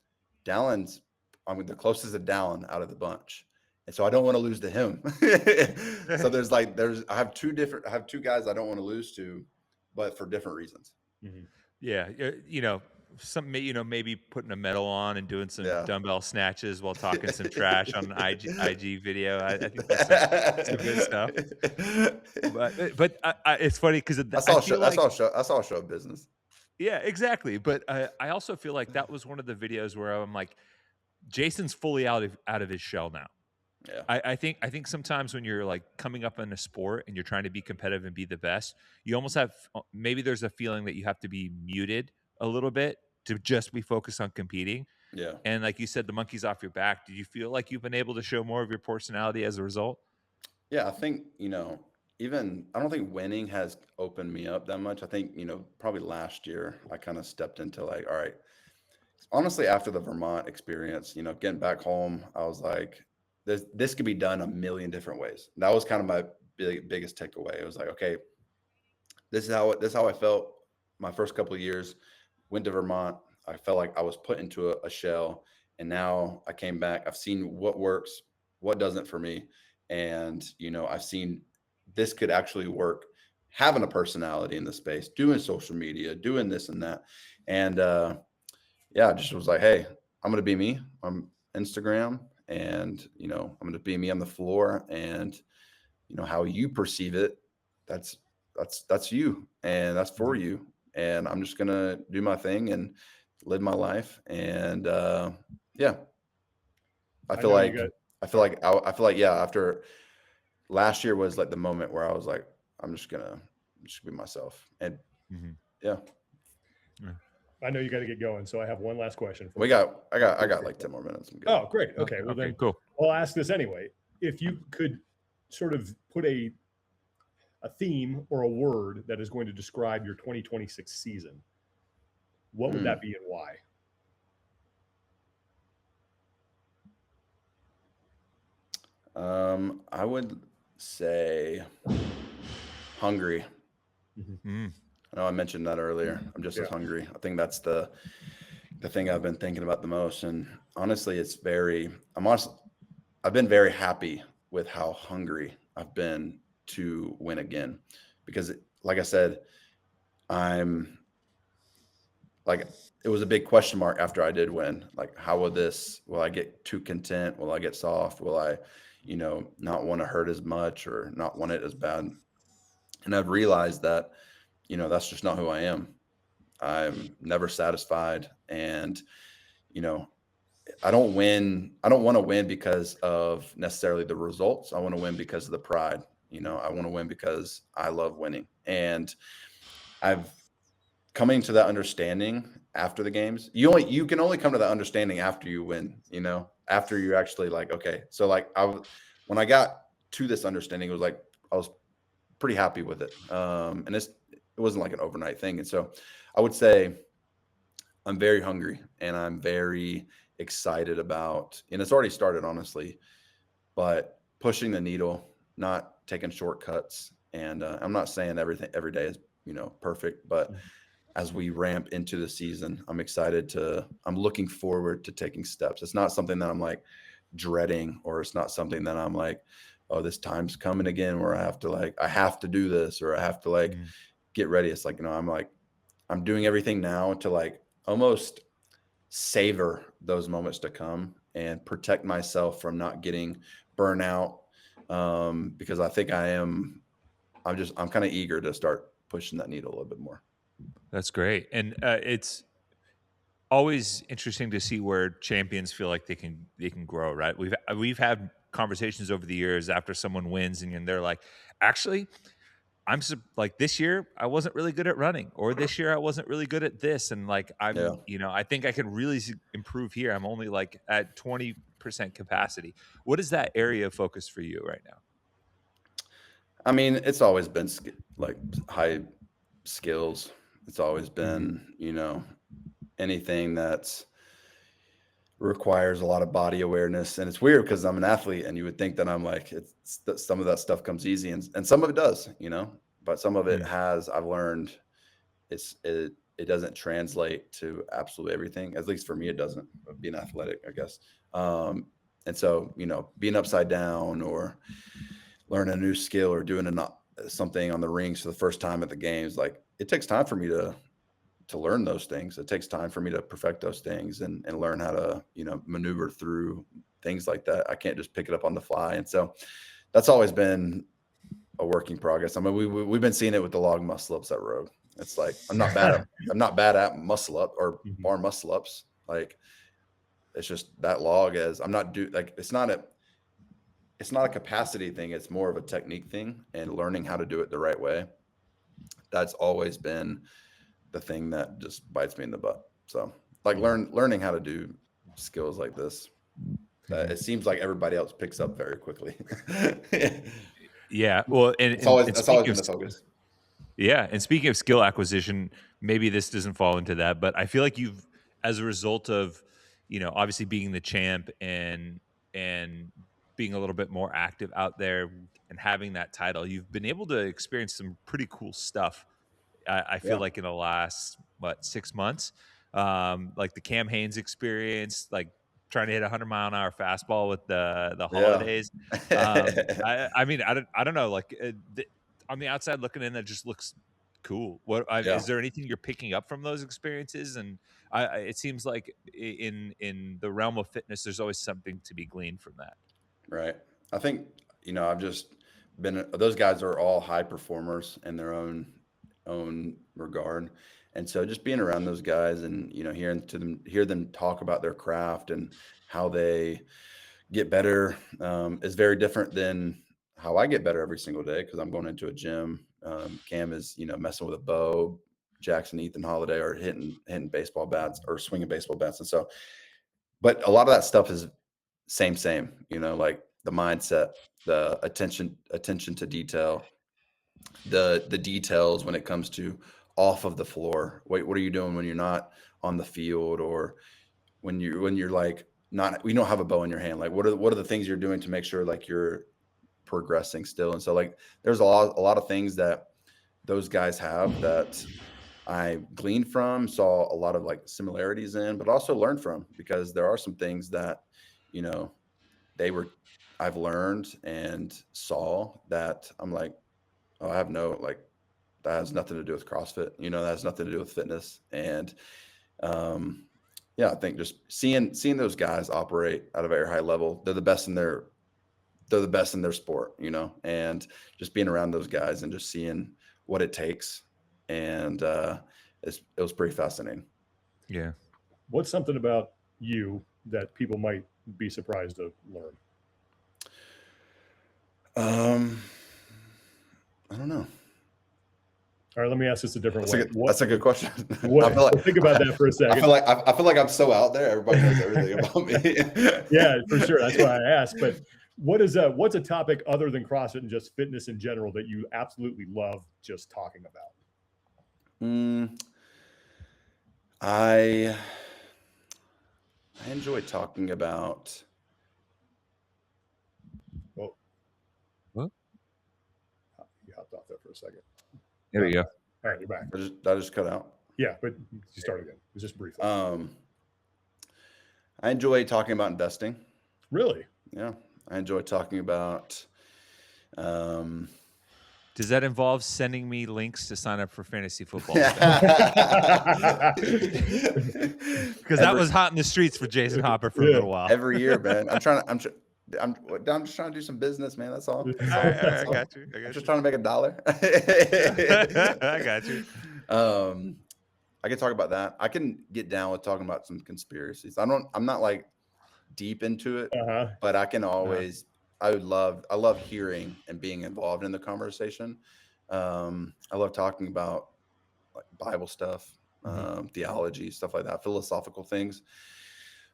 Dallin's, the closest to Dallin out of the bunch. And so I don't want to lose to him. So I have two guys I don't want to lose to, but for different reasons. Mm-hmm. Yeah. You know, maybe putting a medal on and doing some dumbbell snatches while talking some trash on an IG video. I think that's some good stuff. But it's funny because that's all show business. Yeah, exactly. But I also feel like that was one of the videos where I'm like, Jason's fully out of his shell now. Yeah. I think sometimes when you're like coming up in a sport and you're trying to be competitive and be the best, you almost have, maybe there's a feeling that you have to be muted a little bit to just be focused on competing. Yeah. And like you said, the monkey's off your back. Do you feel like you've been able to show more of your personality as a result? Yeah, I think, I don't think winning has opened me up that much. I think, probably last year I kind of stepped into like, all right, honestly, after the Vermont experience, getting back home, I was like, this could be done a million different ways. That was kind of my biggest takeaway. It was like, okay, this is how I felt my first couple of years. Went to Vermont. I felt like I was put into a shell, and now I came back. I've seen what works, what doesn't for me, and I've seen this could actually work. Having a personality in the space, doing social media, doing this and that, and I just was like, hey, I'm gonna be me. I'm Instagram. And, I'm going to be me on the floor, and, how you perceive it, that's you, and that's for you. And I'm just going to do my thing and live my life. And, I feel like after last year was like the moment where I was like, I'm just gonna be myself. And I know you got to get going, so I have one last question for I you. got like 10 more minutes. Oh, great. Okay. Well, then cool. I'll ask this anyway. If you could sort of put a theme or a word that is going to describe your 2026 season, what would that be and why? I would say hungry. Mm-hmm. I know I mentioned that earlier. I'm just as hungry. I think that's the thing I've been thinking about the most. And honestly, I've been very happy with how hungry I've been to win again, because like I said, it was a big question mark after I did win. Like, will I get too content? Will I get soft? Will I, not want to hurt as much or not want it as bad? And I've realized that, that's just not who I am. I'm never satisfied. And, I don't want to win because of necessarily the results. I want to win because of the pride. I want to win because I love winning. And I've coming to that understanding after the games. You can only come to that understanding after you win, after you're actually like, okay. So like when I got to this understanding, it was like, I was pretty happy with it. And it wasn't like an overnight thing. And so I would say I'm very hungry, and I'm very excited about, and it's already started, honestly, but pushing the needle, not taking shortcuts. And I'm not saying every day is, perfect, but as we ramp into the season. I'm looking forward to taking steps. It's not something that I'm like dreading, or it's not something that I'm like, oh, this time's coming again where I have to do this, or I have to like get ready. It's like, I'm doing everything now to like almost savor those moments to come and protect myself from not getting burnout. Because I think I'm kind of eager to start pushing that needle a little bit more. That's great. And it's always interesting to see where champions feel like they can grow, right? We've had conversations over the years after someone wins and they're like, actually, like this year I wasn't really good at running, or this year I wasn't really good at this, and like I think I can really improve here. I'm only like at 20% capacity. What is that area of focus for you right now? I mean, it's always been like high skills. It's always been, anything that's requires a lot of body awareness. And it's weird because I'm an athlete, and you would think that I'm like, some of that stuff comes easy, and some of it does, but some of it I've learned it doesn't translate to absolutely everything. At least for me, it doesn't, being athletic, I guess. And so, being upside down, or learning a new skill, or doing something on the rings for the first time at the games, like it takes time for me to learn those things. It takes time for me to perfect those things and learn how to, maneuver through things like that. I can't just pick it up on the fly. And so that's always been a work in progress. I mean, we've been seeing it with the log muscle ups at Rogue. It's like, I'm not bad at muscle up or bar muscle ups. Like, it's just that log it's not a capacity thing. It's more of a technique thing, and learning how to do it the right way. That's always been the thing that just bites me in the butt. So like learning how to do skills like this, it seems like everybody else picks up very quickly. Yeah. Well, that's always been the focus. Yeah. And speaking of skill acquisition, maybe this doesn't fall into that, but I feel like you've, as a result of, obviously being the champ and being a little bit more active out there and having that title, you've been able to experience some pretty cool stuff. I feel like in the last 6 months, like the Cam Hanes experience, like trying to hit 100-mile-an-hour fastball with the holidays. I mean, I don't know, like on the outside looking in, that just looks cool. Is there anything you're picking up from those experiences? And it seems like in the realm of fitness, there's always something to be gleaned from that. Right. I think, I've just been, those guys are all high performers in their own regard. And so just being around those guys and, hear them talk about their craft and how they get better is very different than how I get better every single day, because I'm going into a gym. Cam is, messing with a bow. Jackson, Ethan Holiday are hitting baseball bats or swinging baseball bats. And so, but a lot of that stuff is same, like the mindset, the attention to detail, the details when it comes to off of the floor. What are you doing when you're not on the field, or when you're like not, you don't have a bow in your hand? Like what are the things you're doing to make sure like you're progressing still? And so like there's a lot of things that those guys have that I gleaned from, saw a lot of like similarities in, but also learned from, because there are some things that, I've learned and saw that I'm like, oh, I have that has nothing to do with CrossFit, that has nothing to do with fitness. And I think just seeing those guys operate at a very high level, they're the best in their sport, and just being around those guys and just seeing what it takes. And it was pretty fascinating. Yeah. What's something about you that people might be surprised to learn? I don't know. All right, let me ask this a different way. That's a good question. Think about that for a second. I feel like I'm so out there. Everybody knows everything about me. Yeah, for sure. That's why I asked. But what's a topic other than CrossFit and just fitness in general that you absolutely love just talking about? I enjoy talking about. Well, what? You hopped off there for a second. There we go. All right, you're back. I just cut out. Yeah, but you start again. It was just briefly. I enjoy talking about investing. Really? Yeah, I enjoy talking about. Does that involve sending me links to sign up for fantasy football? Because Because that was hot in the streets for Jayson Hopper for a little while. every year, man. I'm just trying to do some business, man. That's all. All right, I got you. I'm just trying to make $1. I got you. I can talk about that. I can get down with talking about some conspiracies. I'm not like deep into it, but I can always. I love hearing and being involved in the conversation. I love talking about like Bible stuff, theology, stuff like that, philosophical things.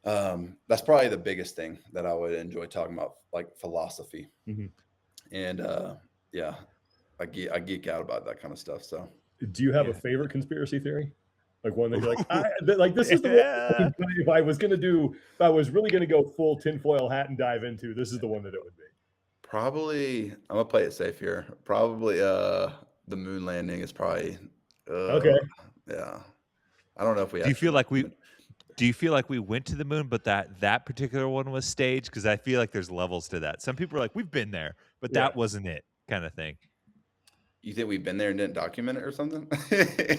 That's probably the biggest thing that I would enjoy talking about, like philosophy. And yeah, I geek out about that kind of stuff. So, do you have a favorite conspiracy theory? Like one that you're like, this is the one. If I was really going to go full tinfoil hat and dive into, this is the one that it would be. Probably, I'm gonna play it safe here. Probably, the moon landing is probably okay. Yeah, I don't know if we. Do you feel like we went to the moon, but that particular one was staged? Because I feel like there's levels to that. Some people are like, we've been there, but that wasn't it, kind of thing. You think we've been there and didn't document it or something?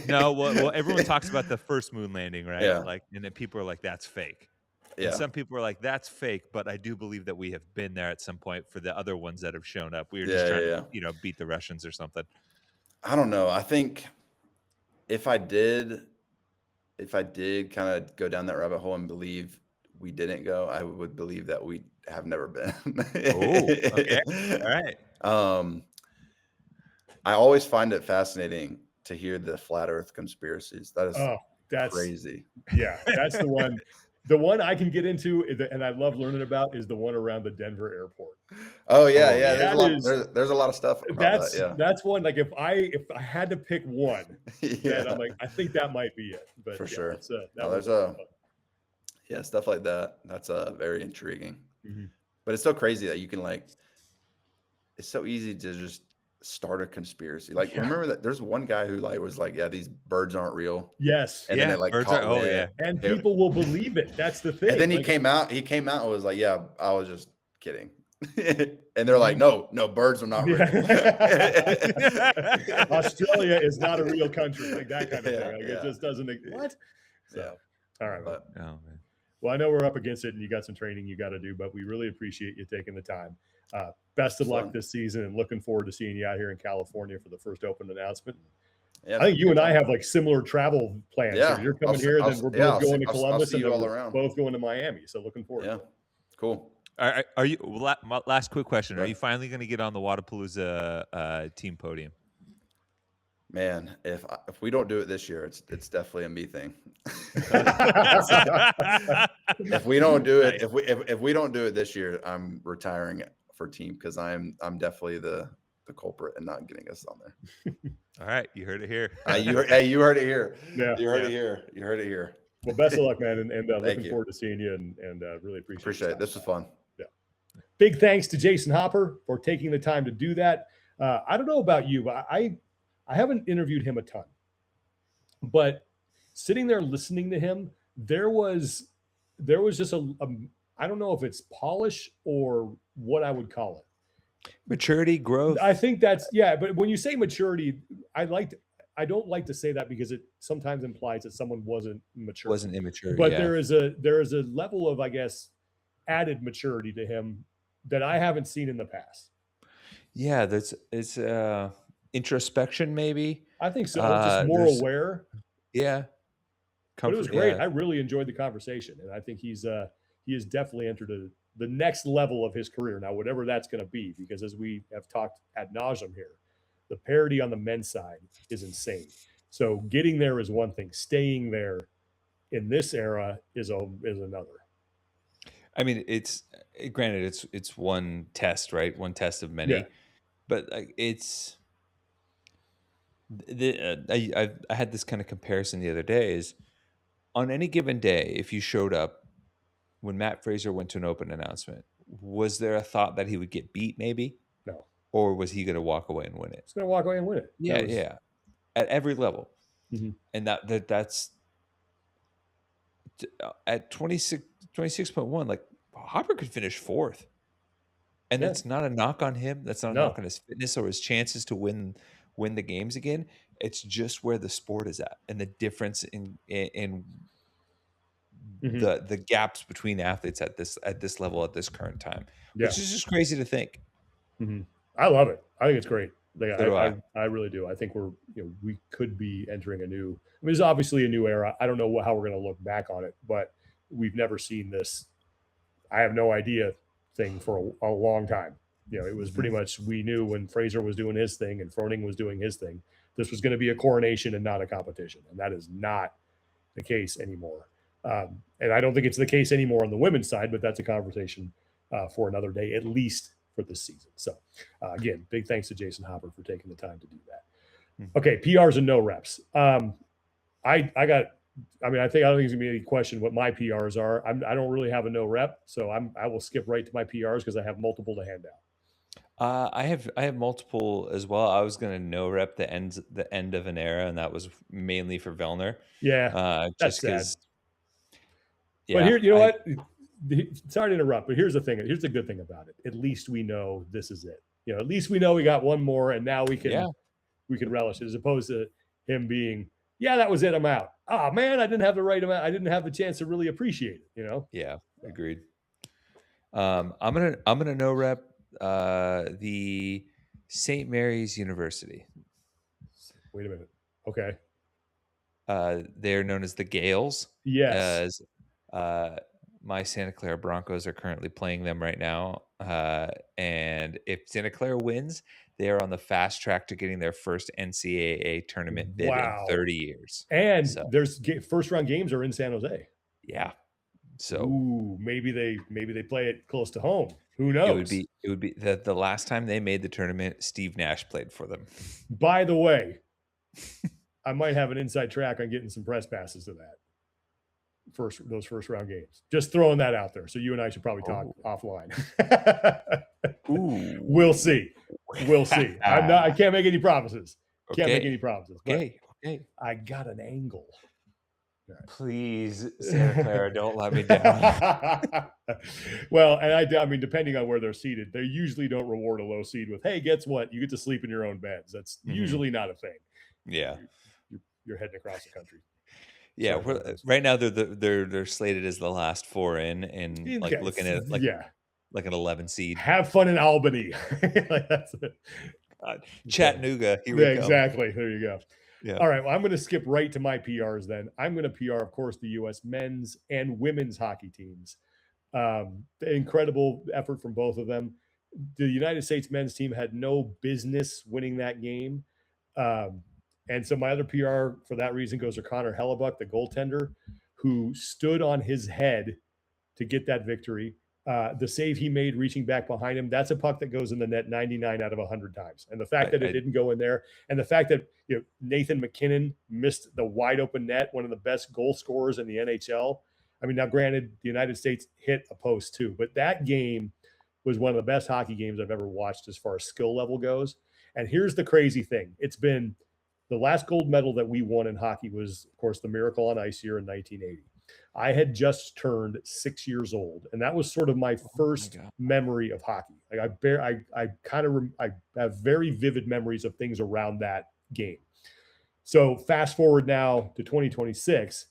No, well, everyone talks about the first moon landing, right? Yeah. Like, and then people are like, that's fake. Yeah. And some people are like, that's fake, but I do believe that we have been there at some point for the other ones that have shown up. We were just trying to, beat the Russians or something. I don't know. I think if I did kind of go down that rabbit hole and believe we didn't go, I would believe that we have never been. Oh, okay. All right. I always find it fascinating to hear the flat Earth conspiracies. That's crazy. Yeah, that's the one. The one I can get into, and I love learning about, is the one around the Denver airport. Oh yeah. There's a lot of stuff. That's one. Like if I had to pick one, then I'm like, I think that might be it. But for sure, there's stuff like that. That's very intriguing. But it's so crazy that you can it's so easy to just start a conspiracy. Like remember that there's one guy who was like, yeah, these birds aren't real. Yes. And then they birds are, and people will believe it. That's the thing. And then he came out and was like, yeah, I was just kidding. And they're like, no, birds are not real. Australia is not a real country. Like that kind of thing. Like it just doesn't what? So all right. Man. Well, I know we're up against it and you got some training you got to do, but we really appreciate you taking the time. Best of luck this season and looking forward to seeing you out here in California for the first open announcement. Yeah, I think you and I have similar travel plans. Yeah. So you're coming here, then we're both going to Columbus and then we're both going to Miami. So looking forward to it. Cool. Are you, last quick question. Are you finally going to get on the Wadapalooza team podium? Man, if we don't do it this year, it's definitely a me thing. If we don't do it, if we don't do it this year, I'm retiring for team because I'm definitely the culprit and not getting us on there. All right, you heard it here. You heard it here. Yeah, you heard it here. You heard it here. Well, best of luck, man, and looking forward to seeing you and really appreciate it. This was fun. Yeah. Big thanks to Jayson Hopper for taking the time to do that. I don't know about you, but I haven't interviewed him a ton, but sitting there listening to him, there was just a I don't know if it's polish or what I would call it. Maturity, growth. I think that's but when you say maturity, I don't like to say that because it sometimes implies that someone wasn't mature. Wasn't immature. But there is a level of, I guess, added maturity to him that I haven't seen in the past. Yeah, it's introspection, maybe. I think so. Just more aware. Yeah. But it was great. I really enjoyed the conversation, and I think he has definitely entered the next level of his career now, whatever that's going to be. Because as we have talked ad nauseum here, the parity on the men's side is insane. So getting there is one thing. Staying there in this era is another. I mean, it's granted it's one test, right? One test of many, but it's. I had this kind of comparison the other day. Is on any given day, if you showed up when Matt Fraser went to an open announcement, was there a thought that he would get beat? Maybe no, or was he going to walk away and win it? He's going to walk away and win it. Yeah. At every level, Mhm. And that's at 26.1, like Hopper could finish fourth. And Yeah. it's not a knock on him. That's not a No. knock on his fitness or his chances to win the games again. It's just where the sport is at and the difference in Mhm. the gaps between athletes at this level at this current time, Yeah. which is just crazy to think. Mhm. I love it. I think it's great. Like, So do I. I really do. I think we could be entering a new. I mean, it's obviously a new era. I don't know how we're going to look back on it, but we've never seen this. I have no idea thing for a long time. It was pretty much we knew when Fraser was doing his thing and Froning was doing his thing. This was going to be a coronation and not a competition, and that is not the case anymore. And I don't think it's the case anymore on the women's side, but that's a conversation for another day, at least for this season. So, again, big thanks to Jayson Hopper for taking the time to do that. Okay, PRs and no reps. I got. I don't think it's gonna be any question what my PRs are. I don't really have a no rep, so I will skip right to my PRs because I have multiple to hand out. I have multiple as well. I was gonna no rep the end of an era, and that was mainly for Vellner. Yeah, that's Just sad. because. But Yeah, here, you know what? Sorry to interrupt, but here's the thing. Here's the good thing about it. At least we know this is it. At least we know we got one more, and now we can relish it, as opposed to him being, yeah, that was it. I'm out. Oh man, I didn't have the right amount. I didn't have the chance to really appreciate it. Yeah, agreed. I'm gonna no rep the St. Mary's University. Wait a minute. Okay. They're known as the Gales. Yes. As my Santa Clara Broncos are currently playing them right now. And if Santa Clara wins, they are on the fast track to getting their first NCAA tournament bid in 30 years. And there's first round games are in San Jose. Yeah. So maybe they play it close to home. Who knows? It would be the last time they made the tournament, Steve Nash played for them. By the way, I might have an inside track on getting some press passes to that. Those first round games. Just throwing that out there. So you and I should probably talk offline. We'll see. I can't make any promises. Can't make any promises. Okay. I got an angle. Please, Santa Clara, don't let me down. Well, and I mean, depending on where they're seated, they usually don't reward a low seed with, hey, guess what? You get to sleep in your own beds. That's usually not a thing. Yeah. You're heading across the country. Yeah, right now they're slated as the last four in, and looking at like an 11 seed. Have fun in Albany. That's it. Chattanooga. Here we go. Exactly. There you go. Yeah. All right. Well, I'm going to skip right to my PRs then. I'm going to PR, of course, the U.S. men's and women's hockey teams. Incredible effort from both of them. The United States men's team had no business winning that game. And so my other PR for that reason goes to Connor Hellebuck, the goaltender, who stood on his head to get that victory. The save he made reaching back behind him, that's a puck that goes in the net 99 out of 100 times. And the fact that it didn't go in there, and the fact that Nathan McKinnon missed the wide open net, one of the best goal scorers in the NHL. I mean, now granted, the United States hit a post too, but that game was one of the best hockey games I've ever watched as far as skill level goes. And here's the crazy thing. It's been the last gold medal that we won in hockey was, of course, the Miracle on Ice year in 1980. I had just turned 6 years old, and that was sort of my first memory of hockey. Like I have very vivid memories of things around that game. So fast forward now to 2026,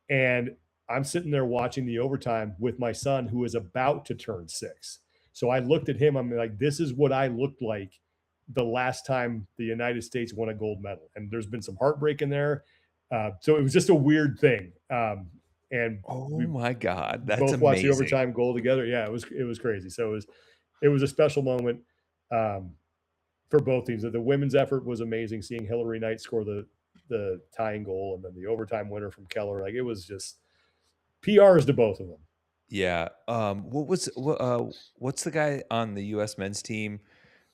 and I'm sitting there watching the overtime with my son who is about to turn 6. So I looked at him. I'm like, this is what I looked like the last time the United States won a gold medal. And there's been some heartbreak in there. So it was just a weird thing. And my God, that's both amazing. Watched the overtime goal together. Yeah, it was crazy. So it was a special moment for both teams. The women's effort was amazing. Seeing Hillary Knight score the tying goal and then the overtime winner from Keller, like it was just PRs to both of them. Yeah. What's the guy on the U.S. men's team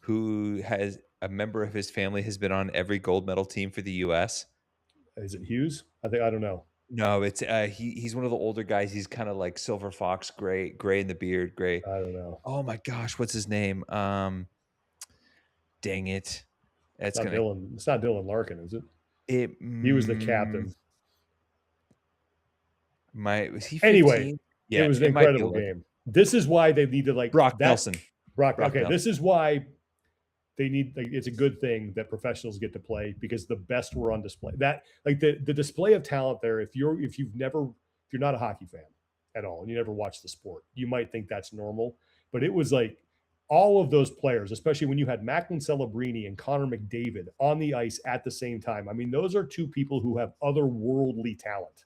who has a member of his family has been on every gold medal team for the U.S.? Is it Hughes? I don't know. No, it's he's one of the older guys. He's kind of like silver fox, gray in the beard, gray. I don't know. Oh my gosh, what's his name? Dang it. It's not Dylan Larkin, is it? He was the captain. Was he 15? Anyway, Yeah, it was an it might be incredible game. This is why they need to like Brock that. Nelson. Brock Brock okay, Nelson. this is why they need. Like, it's a good thing that professionals get to play because the best were on display. That like the display of talent there. If you're not a hockey fan at all and you never watched the sport, you might think that's normal. But it was like all of those players, especially when you had Macklin Celebrini and Connor McDavid on the ice at the same time. I mean, those are two people who have otherworldly talent.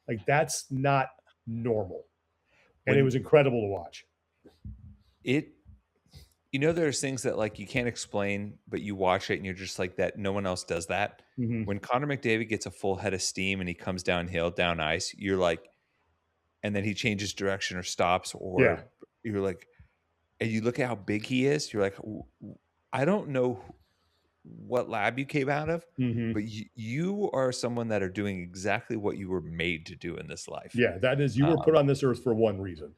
Like, that's not normal. And it was incredible to watch. There's things that like you can't explain, but you watch it and you're just like that. No one else does that. Mm-hmm. When Connor McDavid gets a full head of steam and he comes downhill, down ice, you're like, and then he changes direction or stops, or you're like, and you look at how big he is. You're like, I don't know what lab you came out of, but you are someone that are doing exactly what you were made to do in this life. Yeah, that is, you were put on this earth for one reason.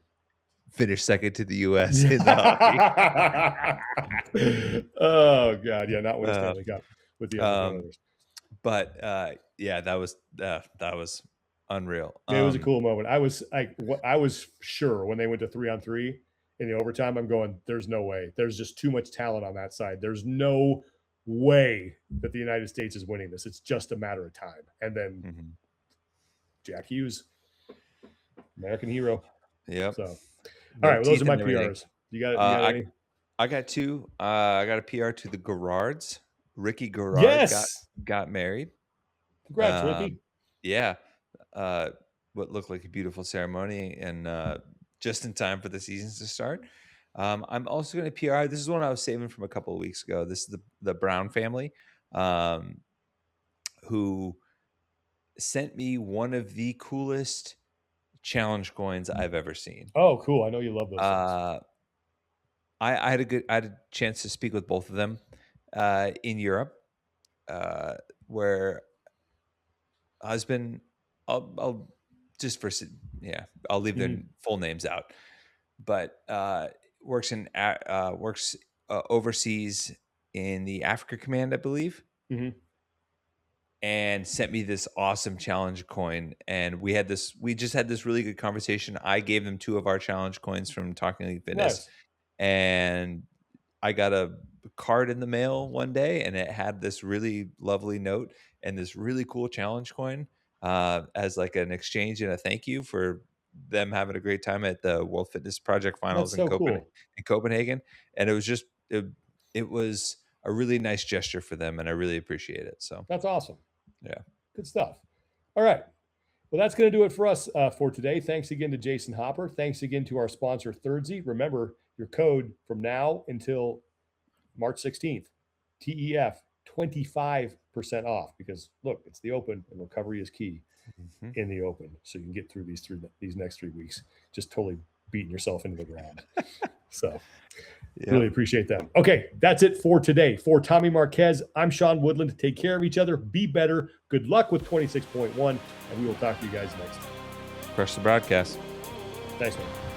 Finish second to the U.S. in the hockey. Oh God, yeah, not with Stanley Cup with the others. But yeah, that was unreal. It was a cool moment. I was sure when they went to 3-on-3 in the overtime. I'm going, there's no way. There's just too much talent on that side. There's no way that the United States is winning this. It's just a matter of time. And then Jack Hughes, American hero. Yep. So, all right, well, those are my PRs. You got any? I got two. I got a PR to the Garards. Ricky Garard got married. Congrats, Ricky. Yeah. What looked like a beautiful ceremony, and just in time for the seasons to start. I'm also going to PR. This is one I was saving from a couple of weeks ago. This is the Brown family, who sent me one of the coolest challenge coins I've ever seen. Oh, cool! I know you love those things. I had a chance to speak with both of them in Europe, where husband, I'll just I'll leave their full names out, but works overseas in the Africa Command, I believe. And sent me this awesome challenge coin. And we just had this really good conversation. I gave them 2 of our challenge coins from Talking League Fitness. Nice. And I got a card in the mail one day, and it had this really lovely note and this really cool challenge coin as like an exchange and a thank you for them having a great time at the World Fitness Project Finals in Copenhagen. And it was just, it was a really nice gesture for them, and I really appreciate it. So that's awesome. Yeah. Good stuff. All right. Well, that's going to do it for us for today. Thanks again to Jayson Hopper. Thanks again to our sponsor, Thirdzy. Remember, your code from now until March 16th, TEF, 25% off, because look, it's the Open and recovery is key in the Open. So you can get through these next 3 weeks, just totally beating yourself into the ground. So really appreciate that. Okay, that's it for today. For Tommy Marquez, I'm Sean Woodland. Take care of each other. Be better. Good luck with 26.1, and we will talk to you guys next time. Crush the broadcast. Thanks, man.